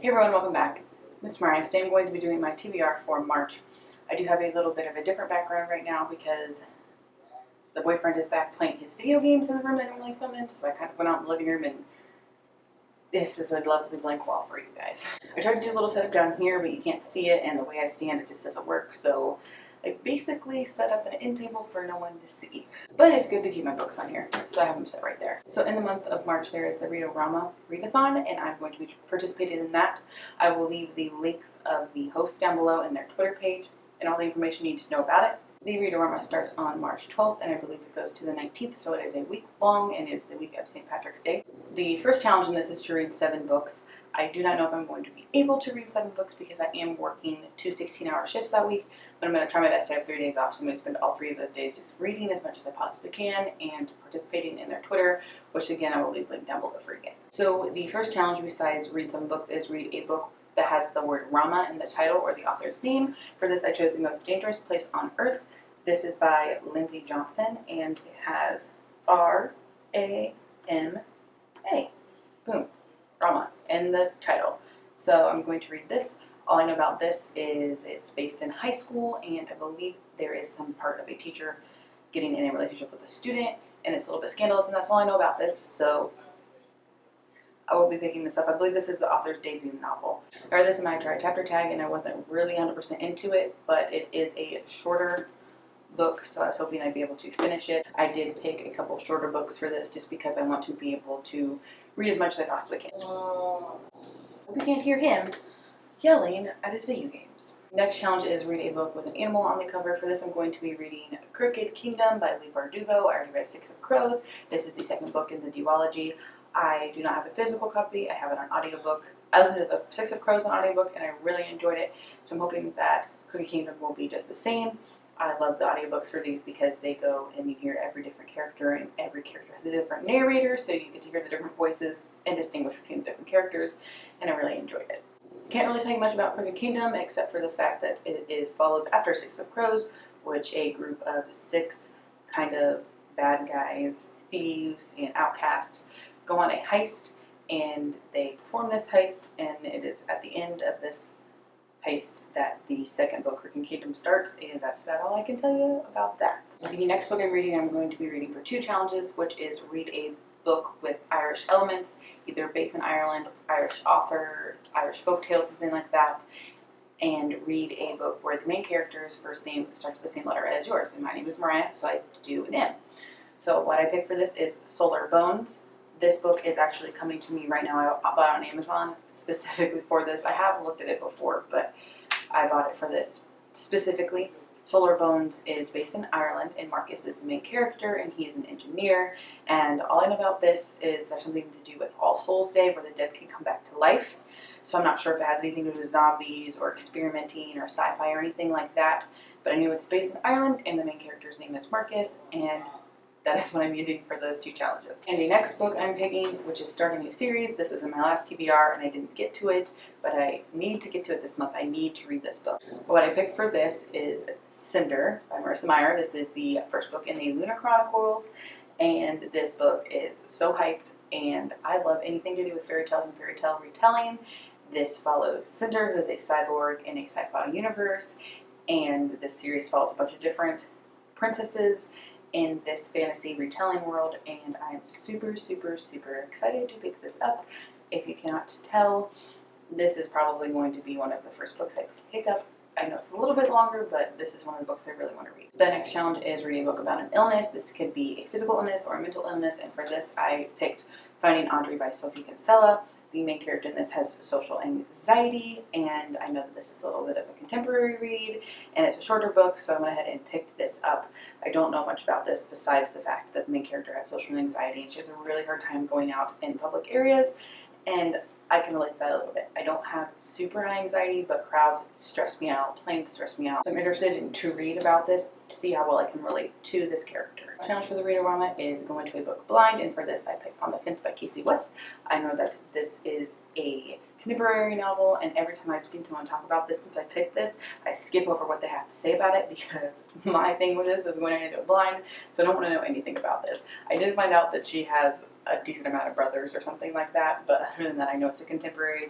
Hey everyone, welcome back. Miss Mariah. Today I'm going to be doing my TBR for March. I do have a little bit of a different background right now because the boyfriend is back playing his video games in the room I normally film in, so I kind of went out in the living room and this is a lovely blank wall for you guys. I tried to do a little setup down here, but you can't see it, and the way I stand, it just doesn't work, so I basically set up an end table for no one to see. But it's good to keep my books on here, so I have them set right there. So in the month of March, there is the Read-O-Rama Rad-A-Thon, and I'm going to be participating in that. I will leave the links of the hosts down below and their Twitter page, and all the information you need to know about it. The Read-O-Rama starts on March 12th, and I believe it goes to the 19th, so it is a week long, and it's the week of St. Patrick's Day. The first challenge in this is to read 7 books. I do not know if I'm going to be able to read 7 books because I am working 2 16-hour shifts that week, but I'm going to try my best to have 3 days off, so I'm going to spend all 3 of those days just reading as much as I possibly can and participating in their Twitter, which again I will leave a link down below for you guys. So the first challenge besides read 7 books is read a book that has the word Rama in the title or the author's name. For this I chose The Most Dangerous Place on Earth. This is by Lindsay Johnson and it has R-A-M-A. Boom. Rama in the title. So I'm going to read this. All I know about this is it's based in high school, and I believe there is some part of a teacher getting in a relationship with a student, and it's a little bit scandalous, and that's all I know about this, so I will be picking this up. I believe this is the author's debut novel. I read this in my try chapter tag, and I wasn't really 100% into it, but it is a shorter book, so I was hoping I'd be able to finish it. I did pick a couple shorter books for this just because I want to be able to read as much as I possibly can. We can't hear him yelling at his video games. Next challenge is read a book with an animal on the cover. For this I'm going to be reading Crooked Kingdom by Leigh Bardugo. I already read Six of Crows. This is the second book in the duology. I do not have a physical copy. I have it on audiobook. I listened to the Six of Crows on audiobook and I really enjoyed it, so I'm hoping that Crooked Kingdom will be just the same. I love the audiobooks for these because they go and you hear every different character, and every character has a different narrator, so you get to hear the different voices and distinguish between the different characters, and I really enjoyed it. Can't really tell you much about Crooked Kingdom except for the fact that it follows after Six of Crows, which a group of 6 kind of bad guys, thieves, and outcasts go on a heist, and they perform this heist, and it is at the end of this heist that the second book, Crooked Kingdom, starts, and that's about all I can tell you about that. The next book I'm reading, I'm going to be reading for 2 challenges, which is read a book with Irish elements, either based in Ireland, Irish author, Irish folktale, something like that, and read a book where the main character's first name starts with the same letter as yours. And my name is Mariah, so I do an M. So what I picked for this is Solar Bones. This book is actually coming to me right now. I bought it on Amazon specifically for this. I have looked at it before, but I bought it for this specifically. Solar Bones is based in Ireland, and Marcus is the main character, and he is an engineer. And all I know about this is there's something to do with All Souls Day, where the dead can come back to life. So I'm not sure if it has anything to do with zombies or experimenting or sci-fi or anything like that. But I knew it's based in Ireland, and the main character's name is Marcus, and that is what I'm using for those 2 challenges. And the next book I'm picking, which is starting a new series, this was in my last TBR and I didn't get to it, but I need to get to it this month. I need to read this book. What I picked for this is Cinder by Marissa Meyer. This is the first book in the Lunar Chronicles, and this book is so hyped, and I love anything to do with fairy tales and fairy tale retelling. This follows Cinder, who is a cyborg in a sci-fi universe, and this series follows a bunch of different princesses in this fantasy retelling world, and I am super, super, super excited to pick this up. If you cannot tell, this is probably going to be one of the first books I pick up. I know it's a little bit longer, but this is one of the books I really want to read. The next challenge is reading a book about an illness. This could be a physical illness or a mental illness, and for this I picked Finding Audrey by Sophie Kinsella. The main character in this has social anxiety, and I know that this is a little bit of a contemporary read, and it's a shorter book, so I went ahead and picked this up. I don't know much about this besides the fact that the main character has social anxiety, and she has a really hard time going out in public areas, and I can relate to that a little bit. I don't have super high anxiety, but crowds stress me out, planes stress me out. So I'm interested to read about this to see how well I can relate to this character. The challenge for the Read-O-Rama is going to a book blind, and for this I picked On the Fence by Casey West. I know that this is a contemporary novel, and every time I've seen someone talk about this since I picked this, I skip over what they have to say about it because my thing with this is going into it blind, so I don't want to know anything about this. I did find out that she has a decent amount of brothers or something like that, but other than that, I know it's a contemporary.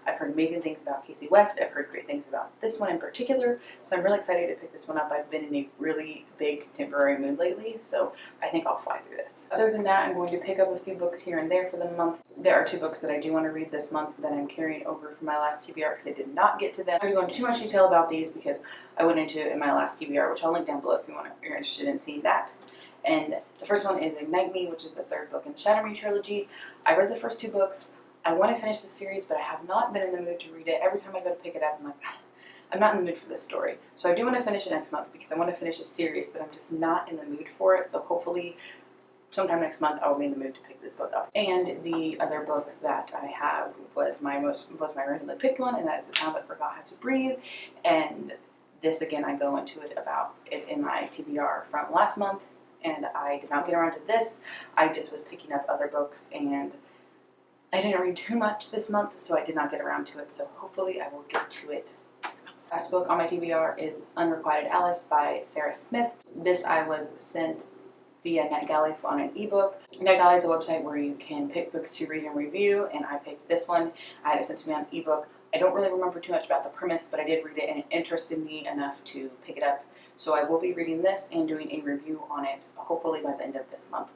I've heard amazing things about Casey West. I've heard great things about this one in particular, so I'm really excited to pick this one up. I've been in a really big contemporary mood lately, so I think I'll fly through this. Other than that, I'm going to pick up a few books here and there for the month. There are 2 books that I do want to read this month that I'm carrying over from my last TBR because I did not get to them. I'm going to go into too much detail about these because I went into it in my last TBR, which I'll link down below if you're interested in seeing that. And the first one is Ignite Me, which is the 3rd book in the Shadow Me trilogy. I read the first 2 books. I want to finish the series, but I have not been in the mood to read it. Every time I go to pick it up, I'm like, I'm not in the mood for this story. So I do want to finish it next month because I want to finish a series, but I'm just not in the mood for it. So hopefully sometime next month I will be in the mood to pick this book up. And the other book that I have was my randomly picked one, and that is The Town That Forgot How to Breathe. And this, again, I go into it about it in my TBR from last month, and I did not get around to this. I just was picking up other books, and I didn't read too much this month, so I did not get around to it. So hopefully I will get to it. Last book on my TBR is Unrequited Alice by Sarah Smith. This I was sent via NetGalley on an ebook. NetGalley is a website where you can pick books to read and review, and I picked this one. I had it sent to me on ebook. I don't really remember too much about the premise, but I did read it and it interested me enough to pick it up. So I will be reading this and doing a review on it, hopefully by the end of this month.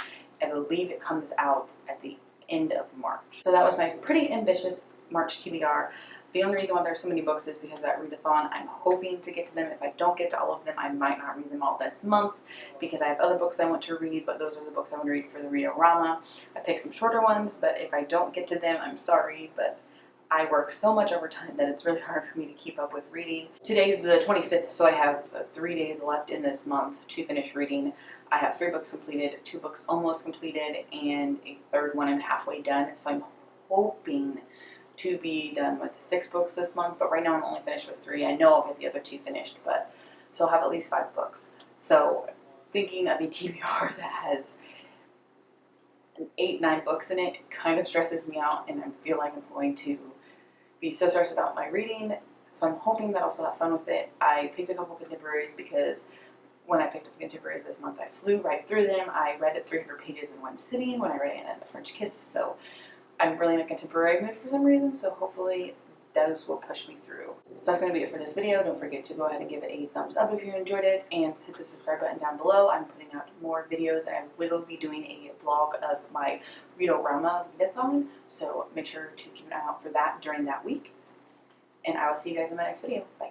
I believe it comes out at the end of March. So that was my pretty ambitious March TBR. The only reason why there's so many books is because of that Read-A-Thon. I'm hoping to get to them. If I don't get to all of them, I might not read them all this month because I have other books I want to read, but those are the books I want to read for the Read-O-Rama. I picked some shorter ones, but if I don't get to them, I'm sorry, but I work so much overtime that it's really hard for me to keep up with reading. Today's the 25th, so I have 3 days left in this month to finish reading. I have 3 books completed, 2 books almost completed, and a 3rd one I'm halfway done. So I'm hoping to be done with 6 books this month, but right now I'm only finished with 3. I know I'll get the other 2 finished, but so I'll have at least 5 books. So thinking of a TBR that has 8-9 books in it kind of stresses me out, and I feel like I'm going to be so stressed about my reading. So I'm hoping that I'll still have fun with it. I picked a couple contemporaries because when I picked up contemporaries this month, I flew right through them. I read it 300 pages in one sitting when I read Anna and the French Kiss. So I'm really in a contemporary mood for some reason. So hopefully those will push me through. So that's going to be it for this video. Don't forget to go ahead and give it a thumbs up if you enjoyed it, and hit the subscribe button down below. I'm putting out more videos, and I will be doing a vlog of my Read-O-Rama Rad-A-Thon, so make sure to keep an eye out for that during that week. And I will see you guys in my next video. Bye.